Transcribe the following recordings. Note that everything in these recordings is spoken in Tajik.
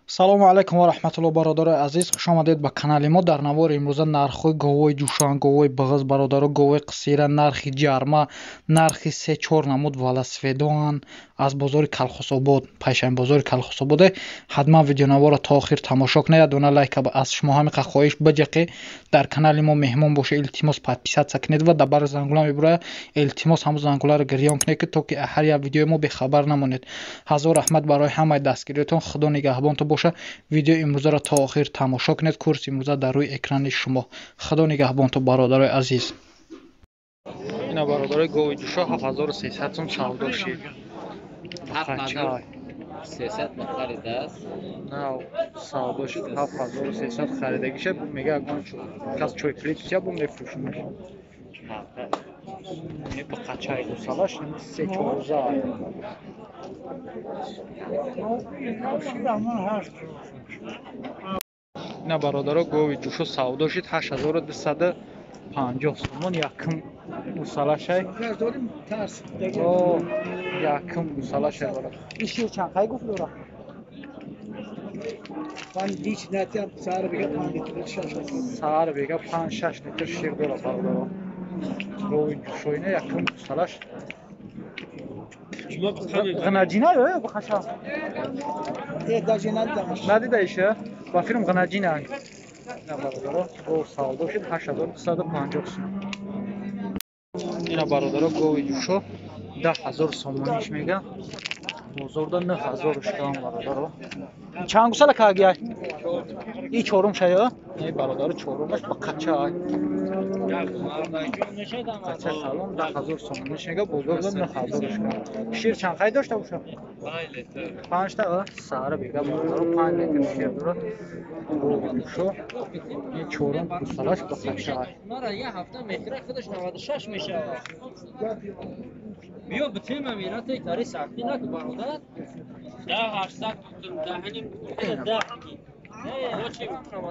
салому алайкум ва раҳматуллоҳ бародарои азиз, хуш омадед ба канали мо. Дар навори имрӯза нархҳои говои ҷӯшан, говои бағыз бародаро, говои қисира, нархи ҷарма, нархи 3-4 намуд велосипедоан аз бозори Калхособод, пайшайн бозори Калхосободе. ҳатман видеонаворро то охир тамошо кунед. Дона лайка аз шумо ҳамиқа хоҳиш баҷақе. Дар канали мо меҳмон боша, илтимос подписатсия кунед ва дар бари зангула мебурая илтимос ҳамун зангуларо гирён кунед ки то ки ҳар як видеои мо бехабар намонед. ҳазор раҳмат барои ҳамаи дастгириятон. Худо нигаҳбонтон боша. Видео имрӯзаро то охир тамошо кунед. Курси имрӯза дар рӯи экрани шумо. Худо нигаҳбонтон бародарои азиз. Ина бародарои гови ҷӯшо 7300 сом савдо шид. 300 خریداست. Нав савдо шид 7300 харидагиша. Бу мега агон кас чой клипсия бу мефрӯшимаш. Ба қачай гусалаш 3-4 ина бародаро гови ҷӯшо савдо шид 8250 сомон. Якм гусалашай якм гусалашай бара. Иши чанд қай гуфт дора? Сар бега 5-6 литр шир дора бародаро. Гови ҷӯшо ина якм гусалаш. Ғанаҷина ё бахаша? Надида иша? Ба фирм ғанаҷина. Ина бародаро гов савдо шид 8250 сом. Ина бародаро гови ҷӯшо 10000 сомониш мега. Бозорда 9000 штам бародаро. Чанд гусала кагия? И чорум шая? Не бародаро чорумаш ба қача. Қача салон 10000 сомониш мега. Бозорда 9000 штам. Шир чанд қай дошта боша? 5 та сара бега бародаро 5 литр шир дора. Гови ҷӯшо и чорум гусалаш ба қача. مرا یه هفته میخوره خودش 96 میشه. بیا به تیم امینات کاری سختی نکن برادر. 10800 tuttum دهنیم 10 کی. نه چی میخوام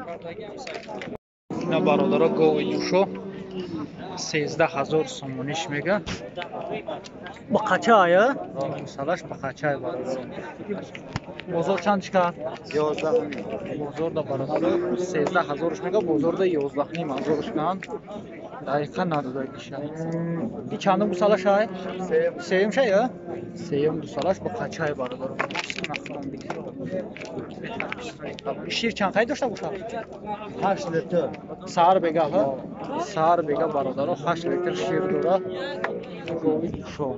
کارتاگی هم سخت. ина бародаро гови ҷӯшо 13000 сомониш мега. Ба қача ая? Гусалаш ба қача бародаро. Бозор чандиш ка? 11. Бозорда бародаро 13000 мега. Бозорда 11500 кан. Дақиқа надодагиша. И чандум гусалаш ай? Сеюм шая? Сеюм гусалаш ба қача бародаро. Шир чанд қай дошта боша? 8 литр. Сар бега ҳа? Сар бега бародаро 8 литр шир дора. Гови ҷӯшо.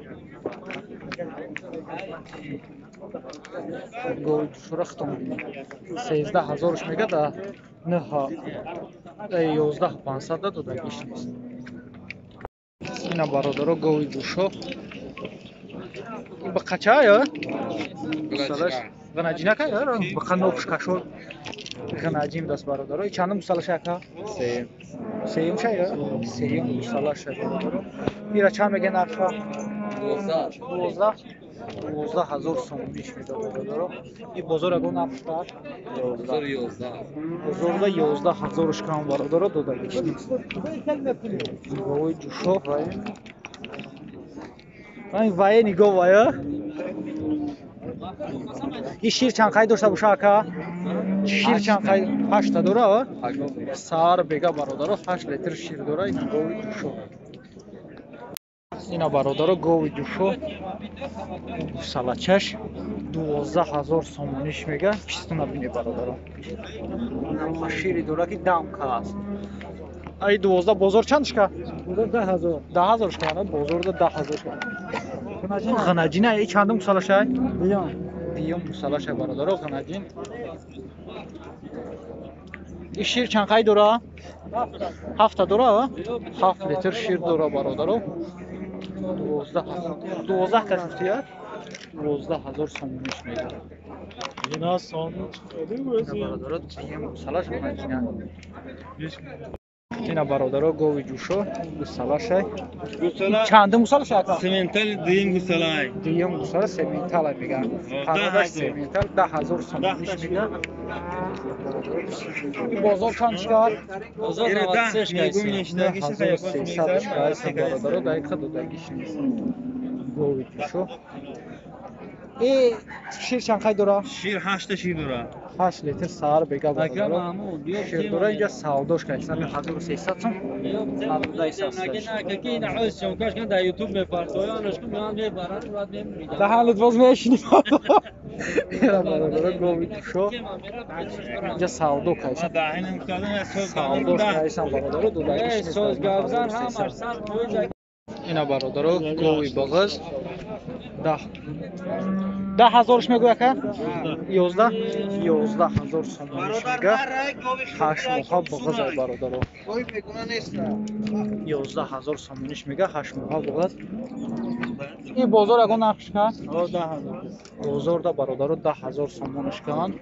Гови ҷӯшоро хитом 13000 мега да 11500 да додагиш нест. Ина бародаро гови ҷӯшо ба қача ё? Гусалаш ғанаҷина ка ё? Ба қанопш кашо ғанаҷин даст бародаро. И чандум гусалаш ака? Сеюм ша ё? Сеюм гусалаш бародаро. Ира чанд мега нарха? 12000 сомониш мега бародаро. И бозор агон апшта? 11. Бозорда 11000 шкам бародаро додагиш нест. Гови ҷӯшо ай вае нигоҳ вая. И шир чанд қай дошта боша ака? Шир чанд қай? 8 та дора? Сар бега бародаро 8 литр шир дора. Ина гови ҷӯшо. Ина бародаро гови ҷӯшо гусалачаш 12000 сомониш мега. Пистуна бине бародаро. Ина шири дора ки дамка аст. Ай 12 бозор чандиш ка? 10000. 10000 ка, бозорда 10000 ка. Ғанаҷина и чандум гусалашай? Биём гусалашай бародаро ғанаҷин. И шир чанд қай дора? 7 та дора? 7 литр шир дора бародаро. 12 та шуфтия? 12000 сомониш мега. Ина сону чиқади бӯзи? Бародаро биём гусалаш ғанаҷина. Ина бародаро гови ҷӯшо гусалашай. Чандум гусалаш ака? Сементал дуюм гусалай. Дуюм гусала сементал мега. Қанадаш сементал 10000 сомониш мега. Бозор чандиш ка? بازار 96 میگم کیسه. نشدگیش خیلی бародаро дақиқа додагиш нест. Гови ҷӯшо ای شیر چند خواهی داره؟ شیر 8 شیر داره. 8 لیتر سهر بگه اکرم برادر. محمود شیر داره اینجا سوداش که اصلا 1300 سم. که این عوض شوکاش کن در یوتیوب میپرسویانش کن میان میبرن و بعد میمیدن دهانت باز میشینی. اینا برادر گوی دوشو. اینجا سودا که اصلا دهن مستادم از سوز سوداش که اصلا برادر دو دایش نیست. سوز گابزن هم ارسال مویز اینا برادر گوی بغز. 10,000ش میگویا که 11,000 سومونش میگه 8 ماه بغز ای برادر 11,000 سومونش میگه 8 ماه بغز این بازار اگه نقش کن 10,000 بازار دا برادر 10,000 سومونش کن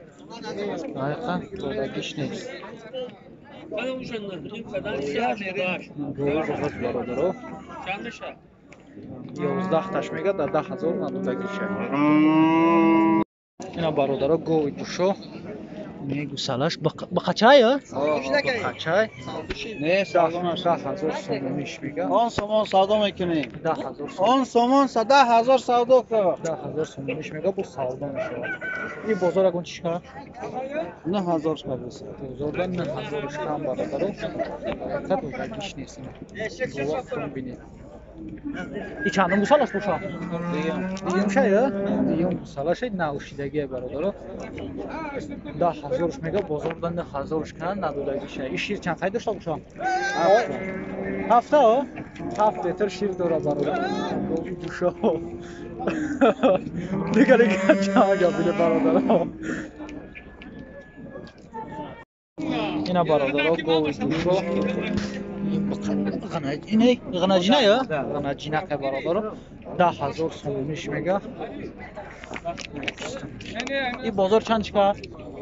دقیقا دادگیش نیست گوی بغز برادر 11 تاش میگه در 10,000 ندادگیشه اینا برادر گوی دوشو میگو سالش بقچای ها؟ بقچای؟ نه سازمش 10,000 سومونش میگه 10 سومون سودا میکنیم 10,000 سومون 10 سومون 10,000 سودا کن 10,000 سومونش میگه bu savdo میشه این بازار اگه چیش کنه 9000 شکست بازار 9,000ش کم برادر خط و گیش نیست گواه کن بینید این چندم بسالش باشا؟ دیگه شاید؟ دیگه بسالش نوشیدگی برادر 10,000ش میگه بازار 9,000ش کن ندادگیشه این شیر چند خیلی داشته باشا؟ 7 ها؟ 7 لیتر شیر داره برادر دوشا دیگه چند جا بیده برادر اینا برادر گوی دوشا اینه غناجینه یا؟ غناجینه که برادر 10,000 سومونش میگه این بازار چند چکه؟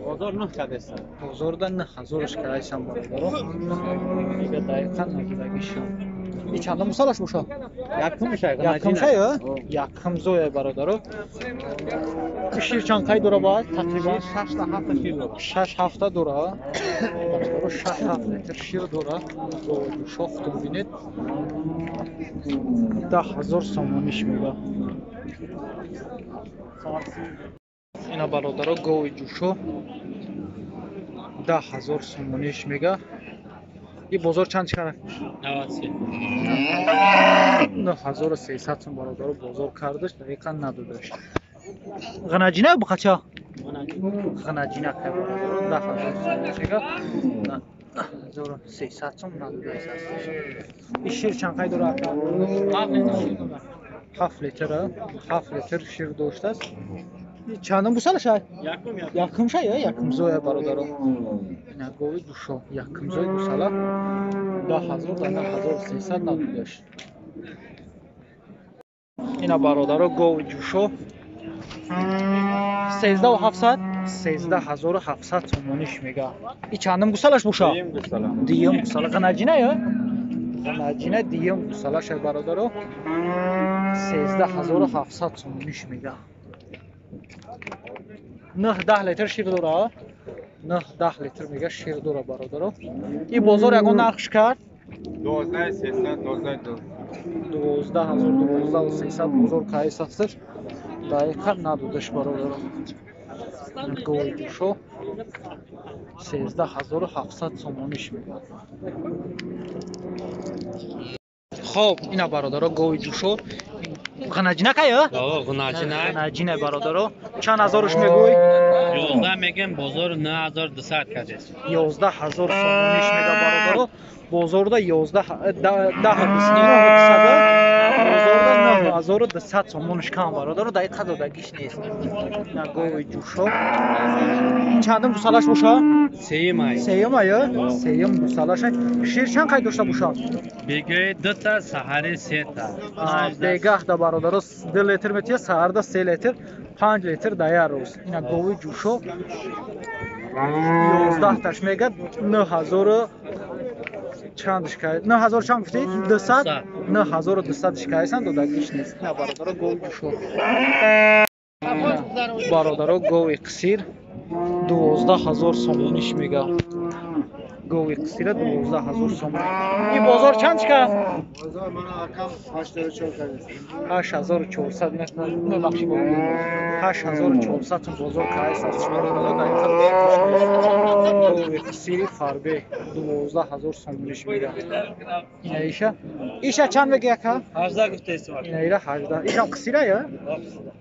بازار 9 شکست بازار دا 9,000ش که ایسان برادر میگه دقیقا نگیدگیشم این چندم سالش باشه؟ یکم شه یکم شه یا؟ یکم زوی برادر شیر چند قای دوره باید؟ تقریبا 6 تا 7 شیر داره 6 هفته دوره برادر 6 هفته لیتر شیر دوره شفتون بینید 10,000 سومونش میگه اینا برادر گوی جوشو 10,000 سومونش میگه این بازار چند چکره؟ 9,300 سوم برادر بازار کردش دقیقا ندادش غناجینه بخچه؟ غناجینه که برادر 10,000 سومونش میگه 9,300 سوم ندادش این شیر چند قای دوره؟ 7 لیتر 7 لیتر شیر داشته است چندم بوساله شای؟ یکم شای یا یکم زوی برادر اینا گوی دوشو یکم زوی بوساله 10,000 تا 9,300 ندادش اینا برادر گوی دوشو 13,700 13,700 سومونش میگه این چندم بوسالش بوشا؟ دیم بوساله غناجینه یا؟ غناجینه دیم بوساله شای برادر 13,700 سومونش میگه 9-10 لیتر شیر دوره 9-10 لیتر میگه شیر دوره برادر این بازار یکون نقش کرد 12,300 بازار که ایست هستش دقیقا ندادش برادر گوی دوشو 13,700 سومونش میگه خب اینا برادر گوی دوشو غناجینه که یا؟ غناجینه برادر چند هزارش میگوی؟ 11 میگم بازار 9,200 کرده 11,000 سومونش میگه برادر بازار دا 9,200 سومونش کم برادر دقیقا دادگیش نیست نگوی جوشو چندم بوسالش باشه؟ سیم یا؟ سیم بوسالش شیر چند قید داشته باشه؟ بگه 2 تا سحری 3 تا بگه دا برادر 2 لیتر میتیه سهر دا 3 لیتر 5 لیتر در روز اینا گوی جوشو 11 تاش میگه 9,000 چندش کرد 9,000 چند گفتی 200 9,200 شکایسن دادگیش نیست اینا برادر گوی جوشو برادر گوی قصیر 12,000 سومونش میگه گوی قصیره 12000 سوم. این بازار چند چکه؟ بازار من رقم 84 8400 نه بخشی با 8400 تون بازار کایس از شما گوی قصیری فاربه 12000 سومونش میگه. این ایشا چند میگه که؟ 18 گفته استفاده. این ایره 18. ایشم قصیره یا؟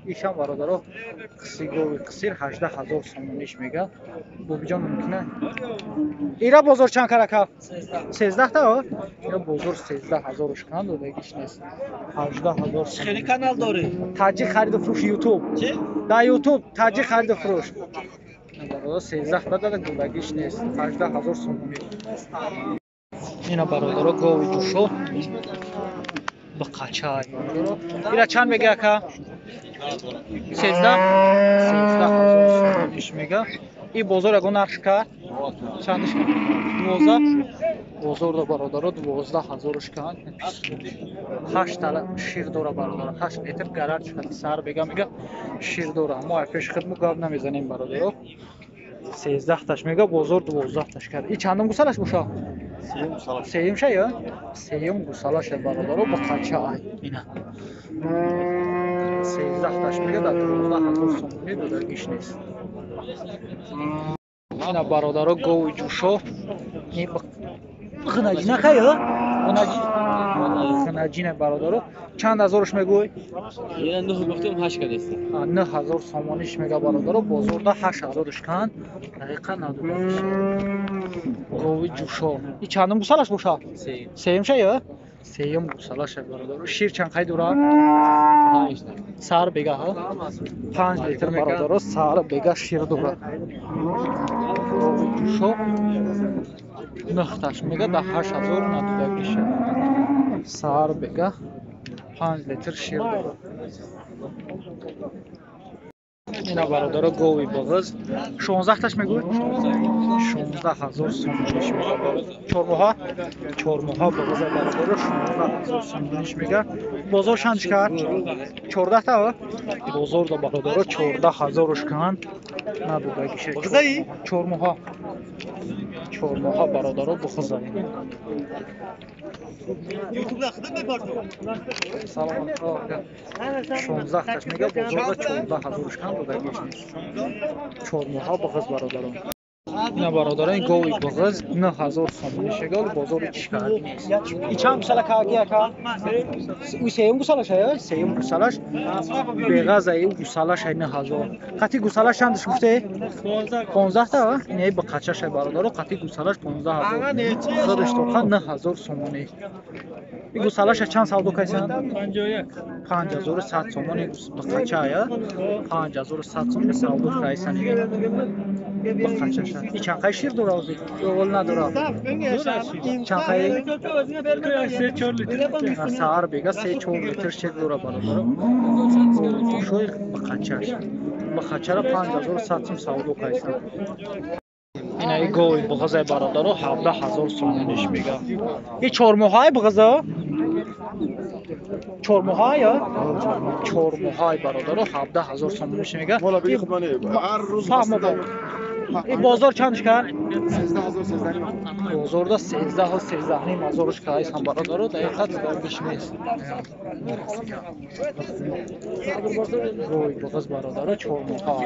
ایشم برادرو گوی قصیر 18000 سومونش میگه. بو بیجا ممکنه. ایره بازار چند کرکه؟ 13 تا؟ ایره بازار 13000 کند و دیگهش نیست. 18000. خیلی کانال داری؟ تاجیک خرید و فروش یوتیوب. چی؟ در یوتیوب تاجیک خرید و فروش. برادر 13 تا داده گلگیش نیست. 18000 سومونی. اینا برادر گاوی جوشو با قچای. ایره چند میگه که؟ 13000 سومونیش میگه. این بازار اگه نرخ کرد چندش کرد؟ 12 بازار دا برادر 12000 کرد. 8 تا شیر داره برادر 8 لیتر گرار چقدر سر بگم میگه شیر داره ما پیش خدمت گاو نمیزنیم برادر 13 تاش میگه بازار 12 تاش کرد. این چندم گوسالش باشه؟ سیم شه یا؟ سیم گوسالش برادر با قچه ای اینا 13 تاش میگه در 12000 سومونی دادگیش نیست. اینا برادر گاوی جوشو این غنجی نخه یا؟ غنجی نه برادر چند هزارش میگوی؟ یه نه گفتم 8 کده است. 9000 سومونیش میگه برادر بازار دا 8000ش کن دقیقاً نداره. گاوی جوشو این چندم گوسالش باشه؟ سیم شه یا؟ سیم گوسالش برادر شیر چند خیلی دوره؟ سر بگه ها 5 لیتر برادر سر بگه شیر دوره گاوی جوشو نختش میگه در 8000 ندادگیشه سر بگه 5 لیتر شیر دوره. اینا برادر گاوی بغض 16 تاش میگوی 16000 سومونیش میگه. چهارموها بغض برادر 16000 سومونیش میگه. بازار چندش کرد 14 تا بازار دا برادر 14000ش کن ندادگیشه بغضی چهارموها برادر بغض یوتیوب خدمت می‌کنم. سلام 16 تاش میگه بازار 14000ش کن دادگیش نیست. چهارموها بغض برادران اینا برادران گاوی بغض 9000 سومونیش گل بازار چیکار نیست. این چند گوساله کاگیه کا؟ او سیم گوسالش های؟ سیم گوسالش بغض ای گوسالش 9000. قطعی گوسالش چندش گفته؟ 15 تا اینه با قچش برادر قطعی گوسالش 15000 خودش تو 9000 سومونی. این گوسالش چند سال دو کیسن؟ 5100 سومونی با قچه یا 5100 سومونی سال دو کیسن با قچش. این چند قای شیر داره اوزی؟ اول نداره. چند قای؟ 3-4 لیتر. سهار بگه 3-4 لیتر شیر داره برادر. شوی با قچش. با قچه را 5100 سوم سال دو کیسن. اینای گاوی بغض برادر 17000 سومونیش میگه. این چهارموهای بغض؟ چهارموهای یا؟ چهارموهای برادر 17000 سومونیش میگه. این بازار چندش کرد؟ 13000 بازار دا 13000 کایس هم برادر دقیقاً دارگیش نیست. گاوی بغض برادر چهارموها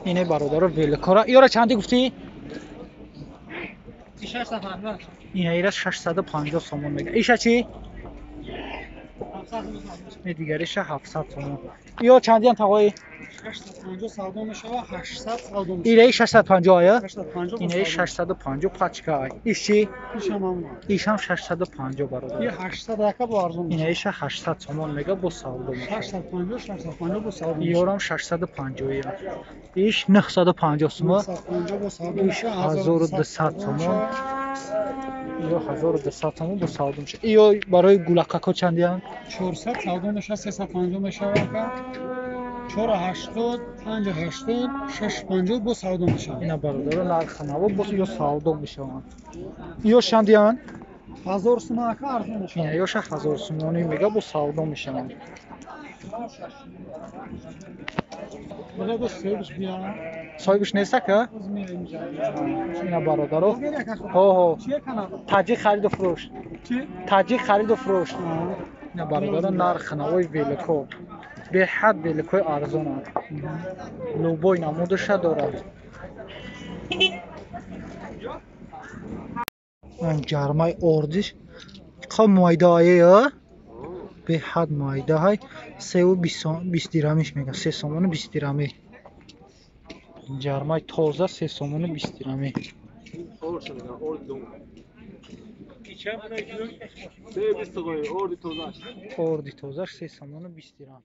اینه برادر ویلکارا ایرا چندی گفتی؟ 650. اینه ایرا 650 سومون میگه. ایشا چی؟ این دیگریش 700 سومون. ایو چندی هم تقایی؟ 650 سودا میشه 800 سودا میشه. ایره 650 آیا؟ 650 اینه 650 پچکای. ایش چی؟ ایش هم 650 برادر. یه 800 دکه با ارزون. اینه 800 سومون میگه با سودا میشه. 650 با سودا. ایورم 650 یا. ایش 950 سومون. 950 با سودا. ایش 1200 سومون. ایو 1200 تومان با سودا میشه. ایو برای گولکاکو چندی هم؟ 400 سودا میشه 350 میشه که 480 580 650 با سودا میشه. اینا برادر نرخ نوا با یو سودا میشه. ایو چندی هم؟ 1000 سوم که ارزون میشه. اینا یوش 1000 سومونی میگه با سودا میشه. بله دو سیبش بیا. Soyguş neyse ki? Yine barodarı. چیه کنم؟ Tacik xarid و فروش. چی؟ Tacik xarid و فروش. Yine barodarı narxına oy veliko. به حد veliko arzona. Luboy namuduşa دارد. من گرمای اردیش خب مایده های به حد مایده های 320 دیرمیش میگن 3 سومون 20 دیرمی گرمای تازه 3 سومون 20 دیرمی اردی تازه 3 سومون 20 دیرم